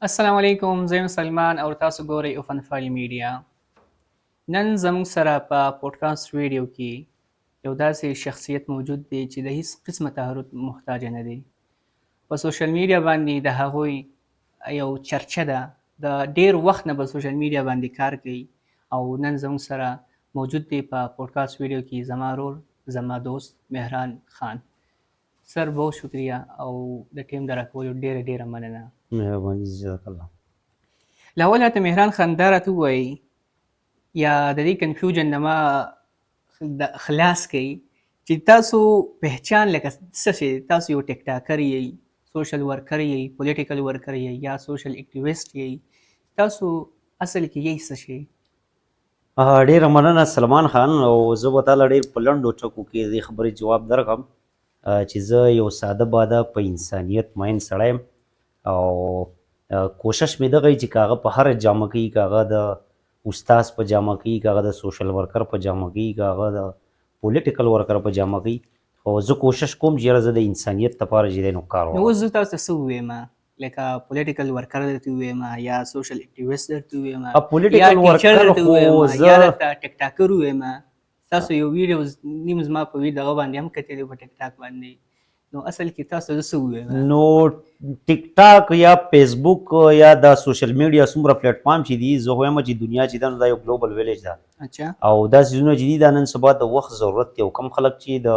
السلام علیکم، زه یم سلمان او تاسو ګورئ اوفن فایل میډیا. نن زموږ سره په پودکاسټ ویډیو کې یو داسې شخصیت موجود دی چې د هیڅ قسمه تهرد محتاج نه دی. په سوشل میډیا باندې د هغوی یو چرچه ده، د ډیر وخت نه په سوشل میډیا باندې کار کوي او نن زموږ سره موجود دی په پودکاسټ ویډیو کې زما ورور، زما دوست مهران خان. سر بہت شکریہ او د ټیم د راکولو ډیره ډیره مننه. مهرباني جزاک الله. لاول ته مهران خان دا راته ووایي یا د دې کنفیوژن نه ما خلاص کړي چې تاسو پہچان لکه څه شی، تاسو یو ټیک ټاکر یئ، سوشل ورکر یئ، پولیټیکل ورکر یئ یا سوشل اکټیویسټ یئ، تاسو اصل کې یئ څه شی؟ ډیره مننه سلمان خان، او زه به تاله ډیر په لنډو ټکو کې دې خبرې جواب درکړم چې زه یو ساده باده په انسانیت مین سړی یم او کوشش مې دغه وي چې که هغه په هره جامه کې وي، که هغه د استاز په جامه کې وي، که هغه د سوشل ورکر په جامه کې وي، که هغه د پولیټیکل ورکر په جامه کې وي، خو زه کوشش کوم چې یاره زه د انسانیت لپاره چې دی نو کار نو وکړم. اوس زه تاسو ته څه ووایم؟ لکه پولیټیکل ورکر درته ووایم یا سوشل اکټیویسټ درته ووایم یا پولیټیکل ټیچر ورکر درته خو ووایم یا زه درته ټیک ټاکر ووایم؟ تاسو یو ویډیو نیم زما په دغه باندې هم کتلی په ټیک ټاک باندې، نو اصل کې تاسو ته څه ووایم؟ نو ټیک ټاک یا فیسبوک یا د سوشل میډیا څومره پلیټ فارم چې دي، زه خو یم چې دنیا چې ده نو دا یو ګلوبل ویلیج ده اچھا او دا څیزونه چې دي دا نن سبا د وخت ضرورت دی او کم خلک چې د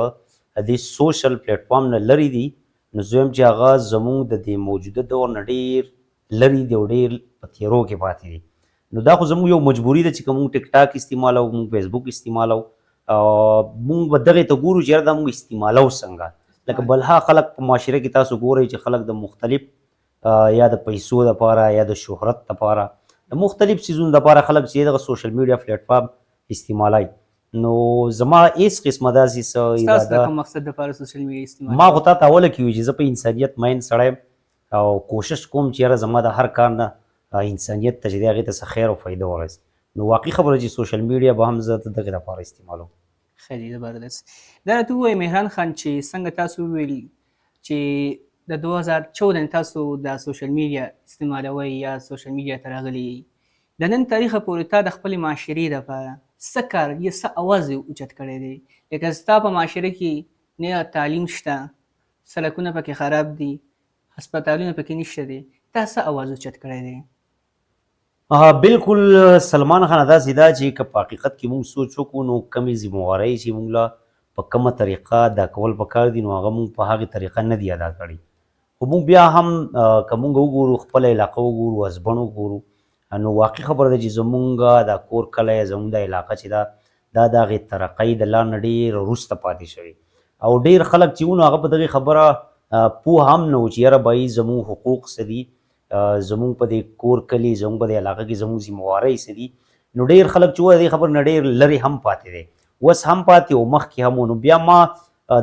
دې سوشل پلیټ فارم نه لرې دي، نو زه وایم چې هغه زموږ د دې موجوده دور نه ډېر لرې دي او ډېر په تیرو کې پاتې دي. نو دا خو زموږ یو مجبوري ده چې که موږ ټیک ټاک استعمالوو، موږ فیسبوک استعمالوو، موږ به دغې ته ګورو چې یاره دا موږ استعمالوو څنګه. لکه بلها خلک په معاشره کې تاسو ګورئ چې خلک د مختلف یا د پیسو دپاره یا د شهرت دپاره د مختلف څیزونو دپاره خلک چې دغه سوشل میډیا پلیټ فارم استعمالوي. نو زما هېڅ قسمه داسې څه ستاسو د اراده کوم مقصد دپاره سوشل میډیا استعمال؟ ما خو تا ته اوله کې وي چې زه په انسانیت مین سړی یم او کوشش کوم چې یاره زما د هر کار نه انسانیت ته چې دی هغې ته څه خیر او فایده ورسي. نو واقعي خبره چې سوشل میډیا به هم زه د دغې لپاره استعمالوم. ښه دی، زبردست. دا راته ووایئ مهران خان چې څنګه تاسو وویل چې د 2014 نه تاسو د سوشل میډیا استعمالوئ یا سوشل میډیا ته راغلي یئ، د نن تاریخه پورې تا د خپلې معاشرې دپاره څه کار یا څه اواز اوچت کړی دی؟ لکه ستا په معاشره کې نه تعلیم شته، سړکونه پکې خراب دي، هسپتالونه پکې نشته دی، تا څه اواز اوچت کړی دی؟ بالکل سلمان خان، داسې دا چې که په حقیقت کې موږ سوچ وکړو نو کمې ذمهوارۍ چې موږ له په کومه طریقه ادا کول پکار دي نو هغه موږ په هغې طریقه نه دي ادا کړي. خو موږ بیا هم که موږ وګورو، خپله علاقه وګورو، هسبند وګورو، نو واقعي خبره ده چې زموږ دا کور کلی، زموږ دا علاقه چې ده دا د هغې ترقۍ د لار نه ډېر وروسته پاتې شوې او ډېر خلک چې وو نو هغه په دغې خبره پوه هم نه و چې یاره بهی زموږ حقوق څه دي، زموږ په دې کور کلي، زموږ په دې علاقه کې زموږ ذمهوارۍ څه دي. نو ډېر خلک چې وو د دې خبرې نه ډېر لرې هم پاتې دی، اوس هم پاتې او مخکې هم و. نو بیا ما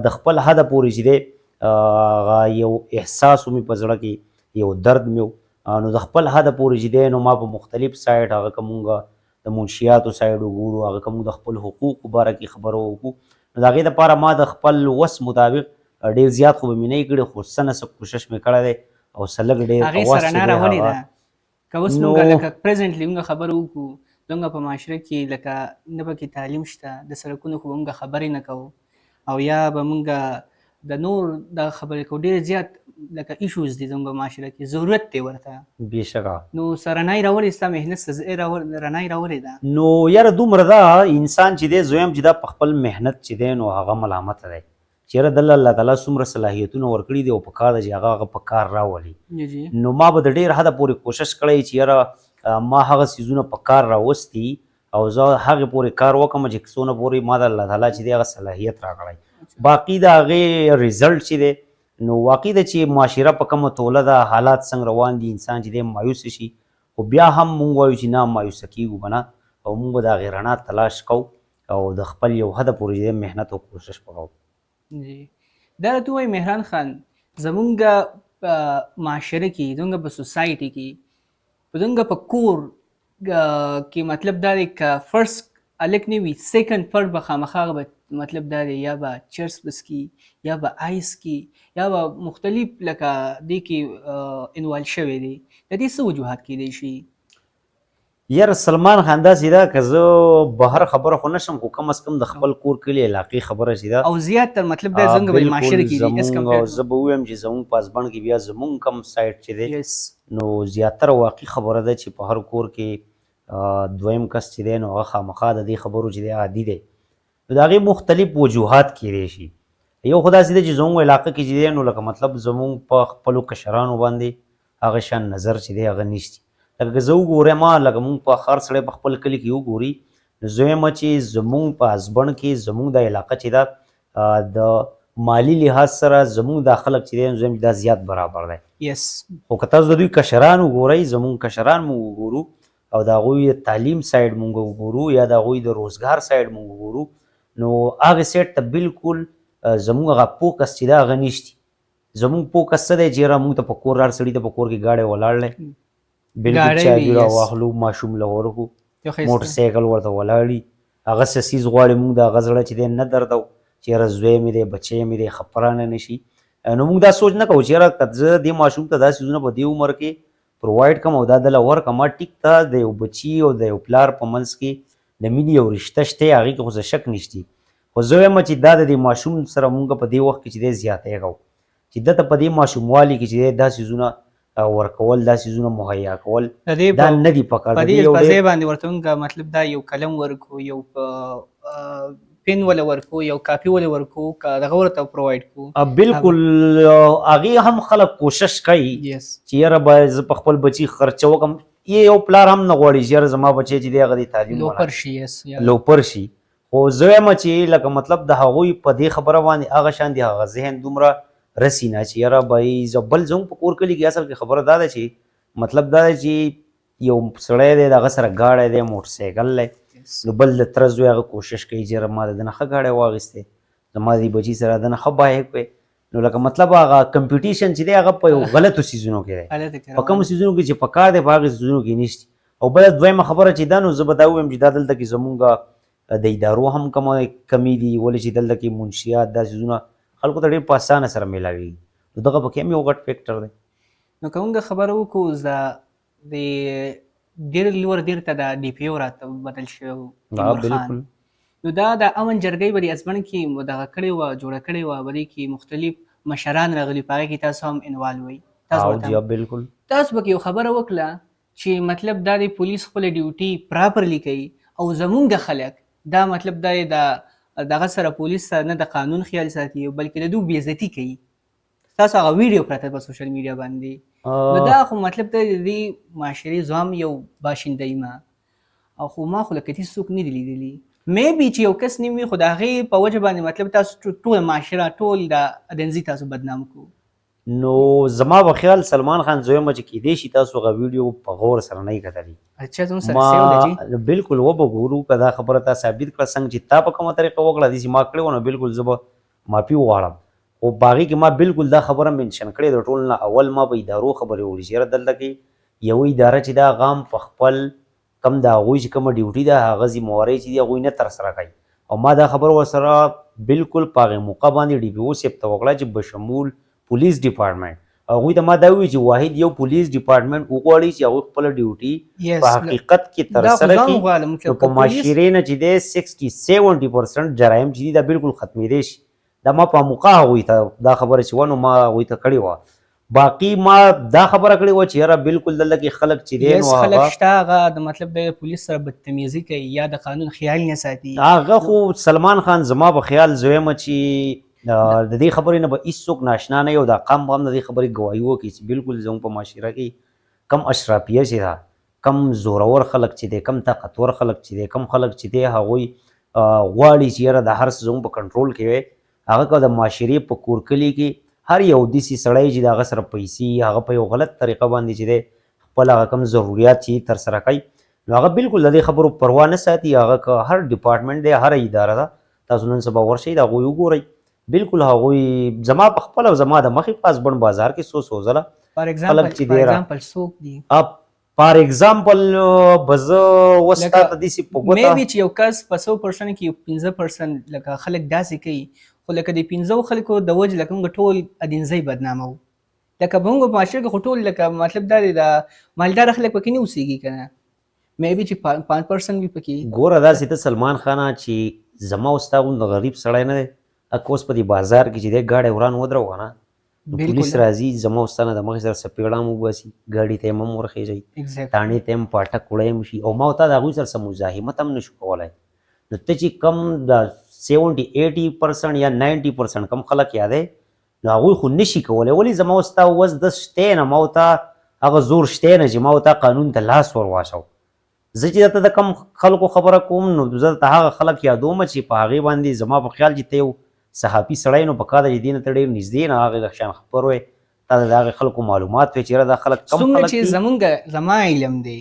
د خپل حده پورې چې دی یو احساس مې په زړه کې، یو درد مې و، نو د خپل حده پورې چې دی نو ما په مختلف سایډ، هغه که مونږ د منشیاتو سایډ وګورو، هغه که مونږ د خپل حقوقو باره کې خبره وکړو، نو د هغې دپاره ما د خپل وس مطابق ډېر زیات خو به مې نه یې کړی، خو څه نه څه کوشش مې کړی دی او څه لږ ډېر هغې اواز سره چې نه دی راولې ده که اوس نو موږ لکه پریزنټلی موږ خبره وکړو، زموږ په معاشره کې لکه نه پکې تعلیم شته، د سړکونو خو به موږ خبرې نه کوو او یا به موږ د نور د خبرې کوو، ډېر زیات لکه ایشوز دي زموږ په معاشره کې، ضرورت دی ورته. بېشکه نو څه رڼایي راولې ستا محنت څه رڼایي راولې ده؟ نو یاره دومره ده انسان چې دی، زه وایم چې دا په خپل محنت چې دی نو هغه ملامته دی چې یاره دله الله تعالی څومره صلاحیتونه ورکړي دي او په کار ده چې هغه په کار راولي. نو ما به د ډېر حده پورې کوشش کړی چې یاره ما هغه څیزونه په کار راوستي او زه هغې پورې کار وکړم چې څونه پورې ما د الله تعالی چې دی هغه صلاحیت راکړی. باقي د هغې ریزلټ چې دی نو واقعي ده چې معاشره په کومه توله ده، حالات څنګه روان دي، انسان چې دی مایوسه شي، خو بیا هم مونږ وایو چې نه مایوسه کېږو به نه او مونږ به د هغې رڼا تلاش کوو او د خپل یو حده پورې چې دی محنت او کوشش به کوو. دا راته ووایي مهران خان، زمونږ په معاشره کې، زمونږ په سوسایټي کې، زمونږ په کور کې مطلب دا دی که فرست هلک نه وي، سیکنډ فرد به خامخا به مطلب دا دی یا به چرس بسکي یا به آیس کی یا به مختلف لکه دې کې انوالو شوی دی. د دې څه وجوهات کیدای شي؟ یار سلمان خان داسې ده که زه بهر خبره خو نشم خو کم از کم د خپل کور کلي علاقې خبره چې ده او زیات تر مطلب دا څنګه به معاشره کې دي اس زمونږ کمپیر زه به ووایم چې زمونږ په ازبڼ کې بیا زمونږ کم سایډ چې دی یس نو زیاتره واقعي خبره ده چې په هر کور کې دویم کس چې دی نو هغه خامخا د دې خبرو چې دی عادي دی نو د هغې مختلف وجوهات کیدی شي یو خو داسې ده چې زمونږ علاقه کې چې دی نو لکه مطلب زمونږ په خپلو کشرانو باندې هغه شان نظر چې دی هغه نشتی لکه که زه وګورم لکه مونږ په هر سړی په خپل کلي کې وګوري نو زه وایم چې زمونږ په ازبڼ کې زمونږ د علاقه چې ده د مالی لحاظ سره زمونږ دا خلک چې دی نو زه وایم دا زیات برابر دی یس خو که تاسو د دوی کشران وګورئ زمونږ کشران مونږ وګورو او د هغوی د تعلیم سایډ مونږ وګورو یا د هغوی د روزګار سایډ مونږ وګورو نو هغې سایډ ته بالکل زمونږ هغه فوکس چې ده هغه نشتي زمونږ فوکس څه دی چې یاره مونږ ته په کور هر سړي ته په کور کې ګاډی ولاړ دی بالکل چایګي راواخلو ماشوم له ورکو موټر سایکل ورته ولاړي هغه څه څیز غواړي مونږ د هغه زړه چې دی نه دردو چې یاره زوی مې دی بچی مې دی خفه رانه نه شي نو مونږ دا سوچ نه کوو چې یاره که زه دې ماشوم ته دا څیزونه په دې عمر کې پرووایډ کړم او دا دله ورکړم ما ټیک ته د یو بچي او د یو پلار په منځ کې د مینې یو رشته شته هغې کې خو څه شک نشتي خو زه وایم چې دا د دې ماشوم سره مونږ په دې وخت کې چې دی زیاتی کوو چې ده ته په دې ماشوموالي کې چې دی دا څیزونه ورکول دا څیزونه مهیا کول دا نه دي پکار په دې باندې ورته مونږ مطلب دا یو قلم ورکو یو پین ولا ورکو یو کاپي ولا ورکو که دغه ورته پرووایډ کو بالکل هغې هم خلک کوشش کوي چې یاره به زه په خپل بچي خرچه وکړم یو پلار هم نه غواړي چې یاره زما بچی چې دی هغه د تعلیم لوپر شي خو زه وایم چې لکه مطلب د هغوی په دې خبره باندې هغه شان دی هغه ذهن دومره رسی نه چې یاره به زه بل زموږ په کور کلي کې اصل کې خبره دا ده چې مطلب دا ده چې یو سړی دی د هغه سره ګاډی دی موټر سایکل دی نو بل د تره زوی هغه کوشش کوي چې یاره ما د ده نه ښه ګاډی واخیستی زما د بچي سره د نه ښه بایک وی نو لکه مطلب هغه کمپیټیشن چې دی هغه په یو غلطو څیزونو کې دی په کومو څیزونو کې چې پکار دی په هغې څیزونو کې نشتي او بله دویمه خبره چې دا نو زه به دا ووایم چې دا دلته کې زمونږ د ادارو هم کمی دي ولې چې دلته کې منشیات دا څیزونه خلکو ته ډېر په اسانه سره میلاویږي نو دغه پکې هم یو غټ فیکټر دی نو که موږ خبره وکړو د ډېر لوړ ډېر ته د ډي پي او راته بدل شوی بالکل نو دا د امن جرګۍ به د ازبڼ کې دغه کړې وه جوړه کړې وه په دې کې مختلف مشران راغلي په هغې کې تاسو هم انوالو وئ بالکل تاسو پکې یو خبره وکړه چې مطلب دا د پولیس خپله ډیوټي پراپرلی کوي او زمونږ خلک دا مطلب دا د دغه سره پولیس سره نه د قانون خیال ساتي بلکې د دوی بېعزتي کوي تاسو هغه ویډیو پرته په سوشل میډیا باندې نو دا خو مطلب د دې معاشرې زه هم یو باشنده یم او خو ما خو لکه هېڅ څوک نه دي لیدلي میبي چې یو کس نه وي خو د هغې په وجه باندې مطلب تاسو ټول معاشره ټول د ادنځي تاسو بدنام کو نو زما په خیال سلمان خان زویم چې کیدای شي تاسو هغه ویډیو په غور سره نه کتلی اچھا زموږ سره سیو ده جی بالکل وبګورو که دا خبره تا ثابت کړه څنګه چې تا په کومه طریقه وکړه داسې ما کړې وه نو بالکل زه به معافي وغواړم خو په هغې کې ما بالکل دا خبره منشن کړې د ټول نه اول ما په ادارو خبرې وکړي چې یاره دلته کې یوه اداره چې دا هغه هم په خپل کم د هغوی چې کومه ډیوټي ده هغه ذمهوارۍ چې دي هغوی نه ترسره کوي او ما دا خبره ورسره بالکل په هغې موقع باندې ډي پي او صاحب ته وکړه چې بشمول پولیس ډپارټمنټ هغوی ته ما دا ووایي چې واحد یو پولیس ډپارټمنټ وغواړي چې هغوی خپله ډیوټي په حقیقت کې ترسره کړي نو په معاشرې نه چې دی 60-70% جرایم چې دي دا بالکل ختمېدی شي دا ما په موقع هغوی ته دا خبره چې وه نو ما هغوی ته کړې وه باقي ما دا خبره کړې وه چې یاره بالکل دلته کې خلک چې دی نو خلک شته هغه د مطلب د پولیس سره بدتمیزي کوي یا د قانون خیال نه ساتي هغه خو سلمان خان زما په خیال زه وایم چې د دې خبرې نه به هېڅوک ناشنا نه یو دا قام به هم د دې خبرې ګواهي وکړي چې بالکل زموږ په معاشره کې کم اشرافیه چې ده کم زورور خلک چې دی کم طاقتور خلک چې دی کم خلک چې دی هغوی غواړي چې یاره د هر څه زموږ په کنټرول کې وی هغه که د معاشرې په کور کلي کې هر یو داسې سړی چې د هغه سره پیسې هغه په یو غلط طریقه باندې چې دی خپل هغه کم ضروریات چې ترسره کوي نو هغه بالکل د دې خبرو پروا نه ساتي هغه که هر ډپارټمنټ دی هر اداره ده تاسو نن سبا ورشئ د هغوی وګورئ بالکل هغوی زما په خپل او زما د مخې په ازبڼ بازار کې څو ځله خلک چې دی فار ایگزامپل به زه اوس تا ته داسې په ګوته میبي چې یو کس په 100% کې یو 15% لکه خلک داسې کوي خو لکه د 15 خلکو د وجې لکه موږ ټول ادینځی بدنامو لکه موږ په معاشره کې خو ټول لکه مطلب دا دی د مالدار خلک پکې نه اوسېږي که نه مې بي چې 5% وي پکې. ګوره داسې ته سلمان خانه چې زما او ستا غوندې غریب سړی نه دی اکه اوس په دې بازار کې چې دی ګاډی وران ودرو که نه نو پولیس راځي زما او ستا نه د مخې سره سپېړه هم وباسي ګاډي ته یې هم ورخېژئ تاڼې ته هم پاټک وړی هم شي او ما او تا د هغوی سره څه مزاحمت هم نشو کولی. نو ته چې کم د 70-80% یا 90% کم خلک یادی نو هغوی خو نشي کولی. ولې زما او ستا وس د شتی نه ما او تا هغه زور شتی نه چې ما او تا قانون ته لاس ور واچو. زه چې درته د کم خلکو خبره کوم نو زه درته هغه خلک یادوم چې په هغې باندې زما په خیال چې ته یو صحافي سړی نو په کار ده چې دې نه ته ډېر نږدې نه هغې شان خبر وی تا د هغې خلکو معلومات وی چې یاره دا خلک کم خلک څومره چې زما علم دی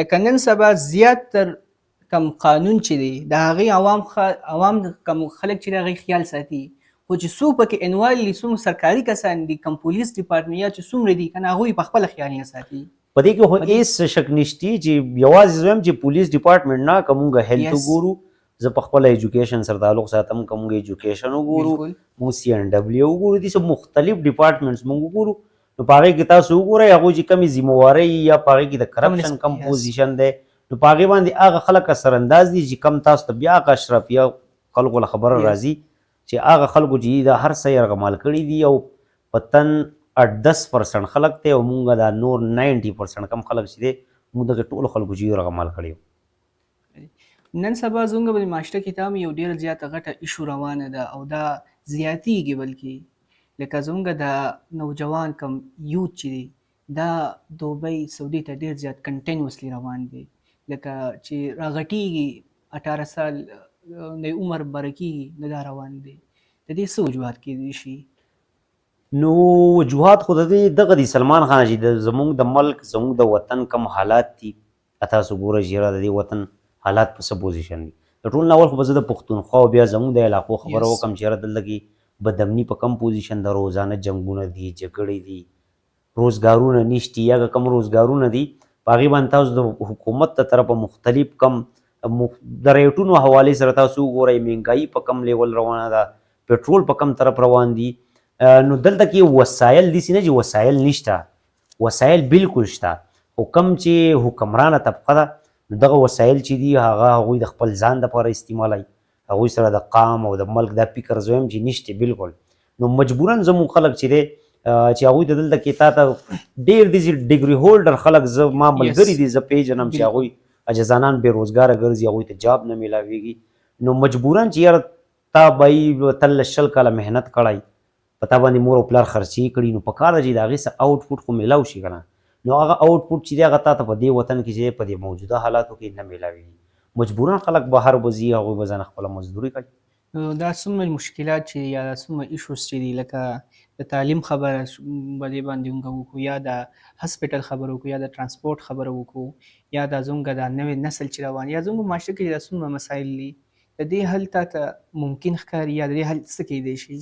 لکه نن سبا زیات تر کم قانون چې دی د هغې عوام کم خلک چې د هغې خیال ساتي خو چې څوک پکې انوال دي څومره سرکاري کسان دي کم پولیس ډپارټمنټ یا چې څومره دي که نه هغوی په خپله خیال نه ساتي. په دې کې خو هېڅ شک نشتی چې یوازې زه وایم چې پولیس ډپارټمنټ نه که مونږ هیلث وګورو زه په خپله ایجوکیشن سره تعلق ساتم که مونږ ایجوکیشن وګورو مونږ CNW وګورو داسې مختلف ډپارټمنټس مونږ وګورو نو په هغې کې تاسو وګورئ هغوی چې کمې ذمهوارۍ یا په هغې کې د کرپشن کم پوزیشن دی نو په هغې باندې هغه خلک اثرانداز دي چې کم تاسو ته بیا هغه اشرافیه خلکو له خبره راځي چې هغه خلکو چې د هر څه یرغمال کړي دي او په تن 8-10% خلک دی او مونږ دا نور 90% کم خلک چې دی مونږ دغه ټولو خلکو چې یرغمال کړي. نن سبا زموږ په معاشره کې ته هم یو ډېره زیاته غټه ایشو روانه ده او دا زیاتیږي بلکې لکه زموږ د نوجوان کم یوت چې دی دا دوبۍ سعودي ته ډېر زیات کنټینوسلی روان دی لکه چې راغټیږي 18 سال د عمر بره کېږي نو دا روان دی د دې څه وجوهات کېدای شي؟ نو وجوهات خو د دې دغه دي سلمان خان چې زموږ د ملک زموږ د وطن کم حالات دي تاسو ګورئ چې د دې وطن حالات په څه پوزیشن دي. د ټول نه اول خو به زه د پښتونخوا او بیا زموږ د علاقو خبره وکړم چې یاره دلته کې بدامني په کم پوزیشن ده روزانه جنګونه دي جګړې دي روزګارونه نشتي یا کم روزګارونه دي په هغې باندې تاسو د حکومت د طرفه مختلف کم د ریټونو حوالې سره تاسو وګورئ مهنګایي په کم لیول روانه ده پټرول په کم طرف روان دي نو دلته کې وسایل داسې نه چې وسایل نشته وسایل بالکل شته خو کم چې حکمرانه طبقه ده نو دغه وسایل چې دي هغه هغوی د خپل ځان دپاره استعمالوي هغوی سره د قام او د ملک دا فکر زه وایم چې نشته بالکل نو مجبورا زموږ خلک چې دی چې هغوی ته دلته کې تا ته ډېر داسې ډګري هولډر خلک ما ملګري دي زه پیژنم چې هغوی اجزانان بېروزګاره ګرځي هغوی ته جاب نه میلاویږي نو مجبورا چې یاره تا به تل 10 کاله محنت کړی په تا باندې مور او پلار خرچې کړي نو په کار ده چې د هغې څه آوټپوټ خو میلاو شي که نه نو هغه آوټپوټ چې دی هغه تا ته په دې وطن کې چې په دې موجوده حالاتو کې نه میلاویږي مجبورا خلک بهر به ځي هغوی به ځان خپله مزدوري کوي. دا څومره مشکلات چې یا څومره ایشوز چې دي لکه د تعلیم خبره په دې باندې موږ وکړو یا د هسپټل خبره وکړو یا د ترانسپورټ خبره وکړو یا د زموږ د نوې نسل چې روان یا زموږ معاشره کې دا څومره مسایل دي د دې حل تا ته ممکن ښکاري یا د دې حل څه کیدی شي؟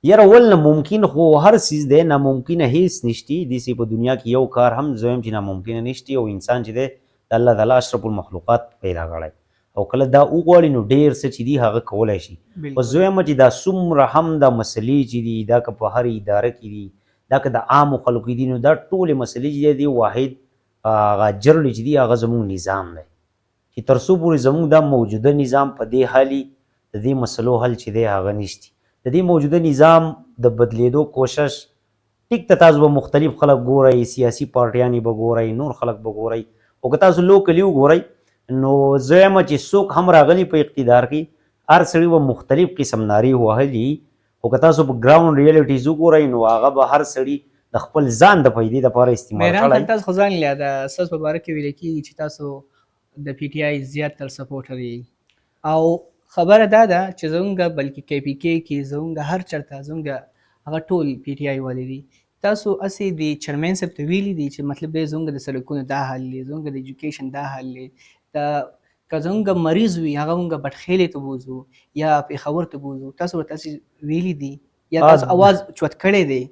یاره ول ناممکن خو هر څیز دی ناممکنه هیڅ نشتی داسې په دنیا کې یو کار هم زه وایم چې ناممکنه نشتی او انسان چې دی د الله تعالی اشرف المخلوقات پیدا کړی او کله دا وغواړي نو ډېر څه چې دي هغه کولی شي خو زه وایم چې دا څومره هم د مسلې چې دي دا که په هر اداره کې دي دا که د عامو خلکو دي نو دا ټولې مسلې چې دی واحد هغه جرړې چې دي هغه زموږ نظام دی چې تر څو پورې زموږ دا موجوده نظام په دې حالي د دې مسلو حل چې دی هغه نشتی د دې موجوده نظام د بدلیدو کوشش ټیک ته تاسو به مختلف خلک ګورئ سیاسي پارټیانې به ګورئ نور خلک به ګورئ او که تاسو لوکلي وګورئ نو زه وایم چې څوک هم راغلي په اقتدار کې هر سړي به مختلف قسم نارې وهلي خو که تاسو په ګراوند ریالټیز وګورئ نو هغه به هر سړي د خپل ځان د پیدې دپاره استعمال کړی. تاسو خو ځان له د ستاسو په باره کې ویل کېږي چې تاسو د PTI زیات تر سپورټر یې او خبره دا ده چې زموږ بلکې KPK کې زموږ هر چېرته زموږ هغه ټول PTI والي دي تاسو هسې د چیرمین صاحب ته ویلي دي چې مطلب دی زموږ د سړکونو دا حل دی زموږ د ایجوکیشن دا حل دی که زموږ مریض وي هغه موږ بټخیلې ته بوځو یا پېښور ته بوځو تاسو ورته هسې ویلي دي یا تاسو اواز چوت کړی دی؟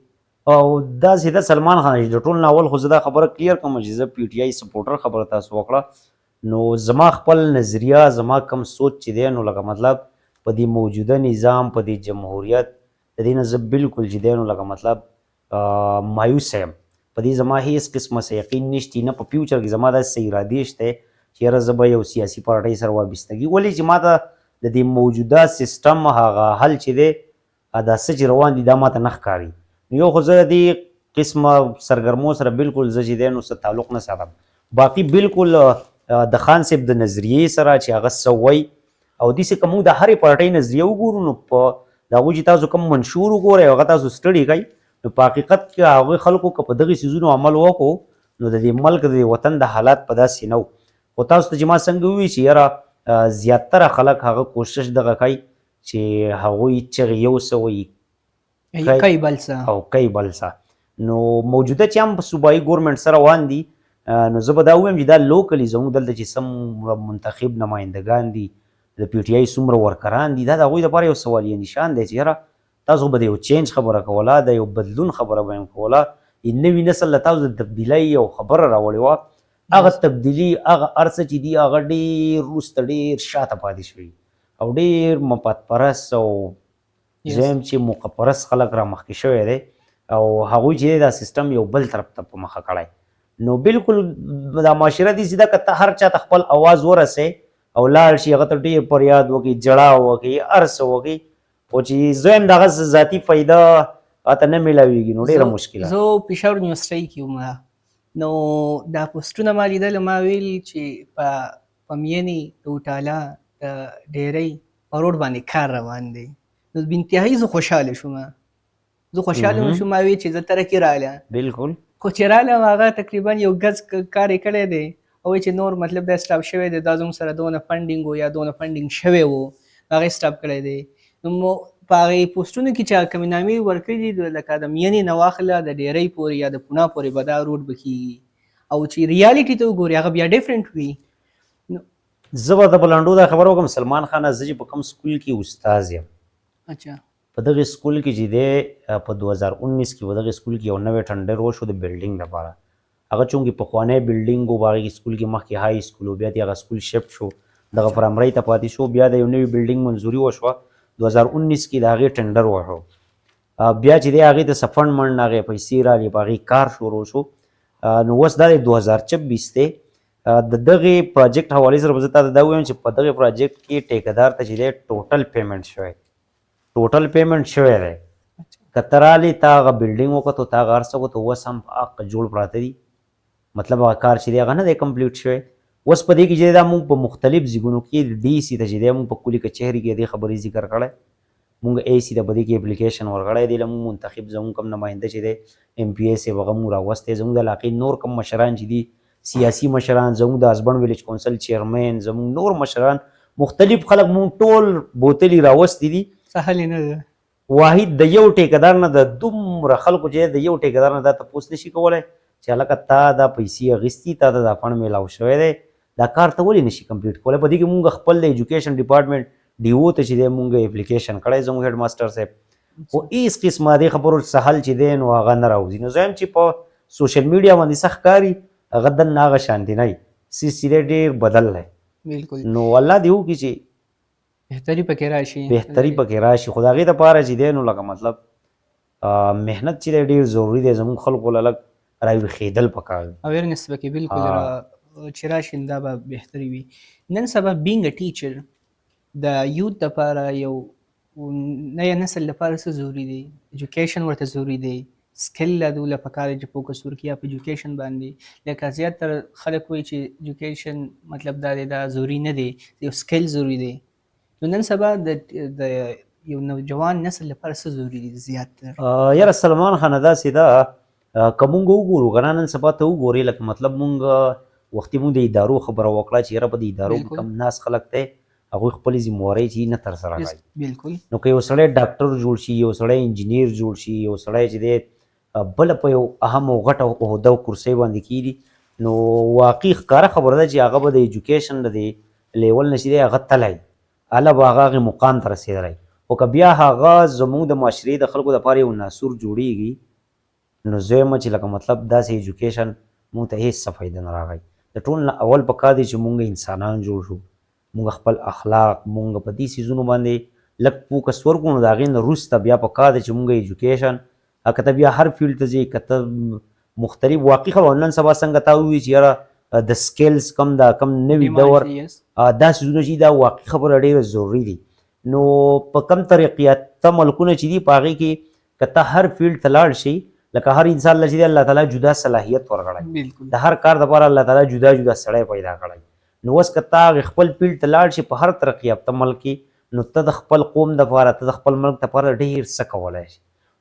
او داسې ده سلمان خان د ټول نه اول خو زه دا خبره کلیر کوم چې زه PTI سپورټر خبره تاسو وکړه نو زما خپل نظریه زما کم سوچ چې دی نو لکه مطلب په دې موجوده نظام په دې جمهوریت د دې نه زه بالکل چې دی نو لکه مطلب مایوسه یم په دې زما هېڅ قسمه څه یقین نشته نه په فیوچر کې زما داسې څه ارادې شته چې یاره زه به یو سیاسي پارټۍ سره وابستګي ولې چې ما ته د دې موجوده سیستم هغه حل چې دی دا څه چې روان دي دا ما ته نه ښکاري نو یو خو زه دې قسمه سرګرمو سره بالکل زه چې دی نو څه تعلق نه ساتم باقي بالکل د خان صاحب د نظریې سره چې هغه څه وایي او داسې که موږ د هرې پارټۍ نظریه وګورو نو په د هغوی چې تاسو کوم منشور وګورئ هغه تاسو سټډي کوئ نو په حقیقت کې هغوی خلکو که په دغې څیزونو عمل وکړو نو د دې ملک د دې وطن د حالات په داسې نه و خو تاسو ته چې ما څنګه ووایي چې یاره زیاتره خلک هغه کوشش دغه کوي چې هغوی چغې یو څه وایي کوي بل څه او کوي بل څه نو موجوده چې هم په صوبایي ګورمنټ سره روان دي نو زه به دا ووایم چې دا لوکلي زموږ دلته چې سم منتخب نمایندګان دي د پی ټي آی څومره ورکران دي دا د هغوی دپاره یو سوالیه نشان دی چې یاره تاسو به د یو چینج خبره کوله د یو بدلون خبره به یې کوله نوي نسل له تاسو د تبدیلۍ یو خبره راوړې وه هغه تبدیلي هغه هر څه چې دي هغه ډېر وروسته ډېر شاته پاتې شوي او ډېر مفاد پرست او زم چې موقع پرست خلک رامخکې شوی دی او هغوی چې دا سیستم یو بل طرف ته په مخه کړی نو بالکل دا معاشره دي چې دا که ته هر چا ته خپل اواز ورسې او لاړ شي هغه ته ډېر فریاد وکړي جړا وکړي هر څه وکړي خو چې زه یم دغه ذاتي فایده راته نه میلاویږي نو ډېره مشکله زه پېښور یونیورسټۍ کې وم نو دا پوسټونه ما لیدل ما ویل چې په مینې د وټاله د ډېرۍ په روډ باندې کار روان دی نو بانتهایي زه خوشحاله شوم زه خوشحاله شوم ما ویل چې زه ترقي راغله بالکل خو چې رالم هغه تقریبا یو ګز کار یې کړی دی او چې نور مطلب دا سټاپ شوی دی دا زموږ سره دونه فنډینګ و یا دونه فنډینګ شوی و هغه یې سټاپ کړی دی نو په هغې پوسټونو کې چې کمې نامې ورکړي دي لکه د مینې نه واخله د ډېرۍ پورې یا د پونا پورې به دا روډ به کېږي او چې ریالټي ته وګوري هغه بیا ډفرنټ وي زه به د بلنډو دا خبره وکړم سلمان خانه زه چې په کوم سکول کې استاذ یم اچھا په دغې سکول کې چې دی په 2019 کې په دغې سکول کې یو نوی ټنډر وشو د بلډینګ لپاره هغه چونکې پخوانی بلډینګ و په هغې سکول کې مخکې های سکول و بیا دې هغه سکول شفټ شو دغه پرایمرۍ ته پاتې شو بیا د یو نوي بلډینګ منظوري وشوه 2019 کې د هغې ټنډر وشو بیا چې دی هغې ته څه فنډ منډ هغې پیسې رالې په هغې کار شروع شو نو اوس دا د 2026 دی د دغې پراجیکټ حوالې سره به زه تا ته دا ووایم چې په دغې پراجیکټ کې ټیکهدار ته چې دی ټوټل پیمنټ شوی ټوټل پیمنټ شوی دی که ته رالې تا هغه بلډینګ وکتو تا هغه هر څه وکتو اوس هم په حق جوړ پراته دي مطلب هغه کار چې دی هغه نه دی کمپلیټ شوی اوس په دې کې چې دا موږ په مختلف ځایونو کې ډي سي ته چې دی موږ په کلي کچهري کې دې خبرې ذکر کړی موږ اے سی ته په دې کې اپلیکیشن ورکړی دی له موږ منتخب زموږ کوم نماینده چې دی ایم پی اے صاحب هغه موږ راوستی زموږ د علاقې نور کوم مشران چې دي سیاسي مشران زموږ د هسبند ویلیج کونسل چیرمین زموږ نور مشران مختلف خلک موږ ټول بوتلې راوستي دي سهل نه ده واحد د یو ټیکهدار نه د دومره خلکو چې د یو ټیکهدار نه دا تپوس نشي کولی چې هلکه تا دا پیسې اخیستي تا ته دا فنډ میلاو شوی دی دا کار ته ولې نشي کمپلیټ کولی په دې کې مونږ خپل د ایجوکیشن ډپارټمنټ ډي او ته چې دی مونږ اپلیکیشن کړی زموږ هیډ ماسټر صاحب خو هېڅ قسمه دې خبرو څه حل چې دی نو هغه نه راوځي نو زه یم چې په سوشل میډیا باندې څه ښکاري هغه دننه هغه شانتي نه وي سلسله ډېر بدل دی بالکل نو الله دې وکړي چې بهتري پکې راشي بهتري پکې راشي خو د هغې دپاره چې دی نو لکه مطلب محنت چې دی ډېر ضروري دی زموږ خلکو له لږ راویښېدل پکار دي اویرنس پکې بالکل چې راشي دا به بهتري وي نن سبا بینګ ا ټیچر د یوت دپاره یو نوی نسل لپاره څه ضروري دی ایجوکیشن ورته ضروري دی سکل له دوله پکار دی چې فوکس وکړي یا په ایجوکیشن باندې لکه زیاتره خلک وایي چې ایجوکیشن مطلب دا دی دا ضروري نه دی یو سکل ضروري دی نو نن سبا د یو نوجوان نسل لپاره څه ضروري دي زیاتره یاره سلمان خانه داسې ده که مونږ وګورو که نن سبا ته وګورې لکه مطلب مونږ وختي مونږ د ادارو خبره وکړه چې یاره په د ادارو کې کم ناس خلک دی هغوی خپلې ذمهوارۍ چې نه ترسره کوي بالکل نو که یو سړی ډاکټر جوړ شي یو سړی انجینیر جوړ شي یو سړی چې دی بله په یو اهم او غټه عهده او کرسۍ باندې کېږي نو واقعي ښکاره خبره ده چې هغه به د ایجوکیشن د دې لیول نه چې دی هغه تلی هله به هغه هغې مقام ته رسېدلی خو که بیا هغه زموږ د معاشرې د خلکو دپاره یو ناسور جوړېږي نو زه یم چې لکه مطلب داسې ایجوکیشن مونږ ته هېڅ څه فایده نه راغی د ټول نه اول پکار دی چې مونږ انسانان جوړ شو مونږ خپل اخلاق مونږ په دې څیزونو باندې لږ فوکس ورکړو نو د هغې نه وروسته بیا پکار دی چې مونږ ایجوکیشن که ته بیا هر فیلډ ته ځې که ته مختلف واقعي خبره نن سبا څنګه تا ووایي چې یاره د سکلز کم دا کم نوي دور Yes. دا څیزونه چې دا واقعي خبره ډېره ضروري دي نو په کم طریقې ته ملکونه چې دي په هغې کې که ته هر فیلډ ته لاړ شي لکه هر انسان له چې دی الله تعالی جدا صلاحیت ورکړی بالکل د هر کار دپاره الله تعالی جدا جدا سړی پیدا کړی نو اوس که ته هغې خپل فیلډ ته لاړ شي په هر ترقي یافته ملک کې نو ته د خپل قوم دپاره ته د خپل ملک دپاره ډېر څه کولی شي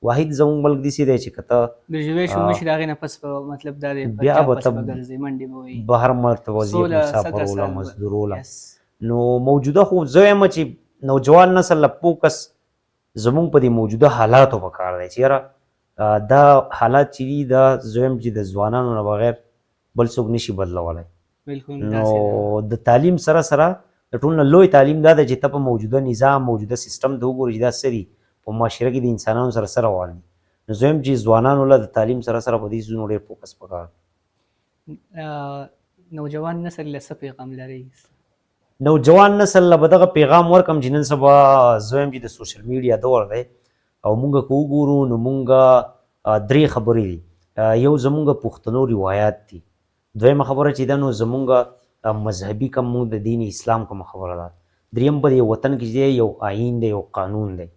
واحد زموږ ملک داسې دی چې که ته ګریجویشن وشي د هغې نه پس په مطلب دا دی بیا پنجاب به پس ته به ګرځې منډې به وي بهر ملک ته وځې سوله مسافروله 17 مزدوروله Yes. نو موجوده خو زه وایم چې نوجوان نسل له فوکس زمونږ په دې موجوده حالاتو په کار دی چې یاره دا حالات چې دي دا زه وایم چې د ځوانانو نه بغیر بل څوک نشي بدلولی بالکل نو داسې د تعلیم سره سره د ټول نه لوی تعلیم دا دی چې ته په موجوده نظام موجوده سیستم ته وګورې چې دا څه دي په معاشره کې د انسانانو سره څه روان دي نو زه وایم چې ځوانانو له د تعلیم سره سره په دې څیزونو ډېر فوکس پکار نوجوان نسل له څه پیغام لري نوجوان نسل له به دغه پیغام ورکړم چې نن سبا زه وایم چې د سوشل میډیا دور دی او مونږ که وګورو نو مونږ درې خبرې دي یو زمونږ پښتنو روایات دي دویمه خبره چې ده نو زمونږ مذهبي کم مونږ د دین اسلام کومه خبره ده دریم په دې وطن کې چې دی یو آیین دی یو قانون دی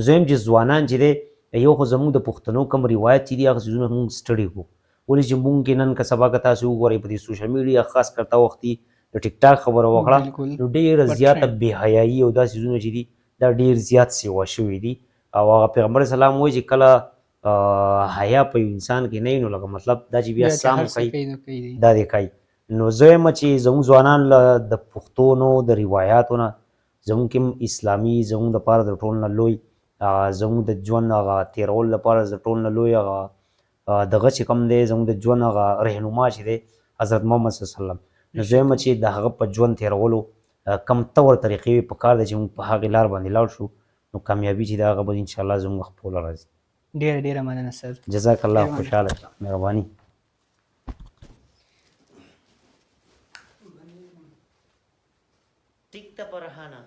زه وایم چې ځوانان چې دی یو خو زمونږ د پښتنو کم روایت چې دي هغه څیزونه مونږ سټډي کړو ولې چې مونږ کې نن که سبا که تاسو وګورئ په دې سوشل میډیا خاص کر تا وختي د ټیک ټاک خبره وکړه بالکل نو ډېره زیاته trend. بې حیایي او دا څیزونه چې دي دا ډېر زیات سیوا شوي دي او هغه پیغمبر اسلام وایي چې کله حیا په یو انسان کې نه وي نو لکه مطلب دا چې بیا سام کوي دا دې کوي نو زه وایم چې زموږ ځوانان له د پښتو د روایاتو نه زموږ کې اسلامي زموږ دپاره د ټول نه لوی زموږ د ژوند هغه تېرولو لپاره د ټول نه لوی هغه دغه چې کوم دی زموږ د ژوند هغه رهنما چې دی حضرت محمد صلی الله علیه وسلم نو زه وایم چې د هغه په ژوند تېرولو کم طور طریقې په کار دی چې موږ په هغې لار باندې لاړ شو نو کامیابي چې د هغه به انشاءالله زموږ خپله راځي ډېره ډېره مننه سر جزاک الله خوشحاله شه مهرباني ټیک ته فرحانه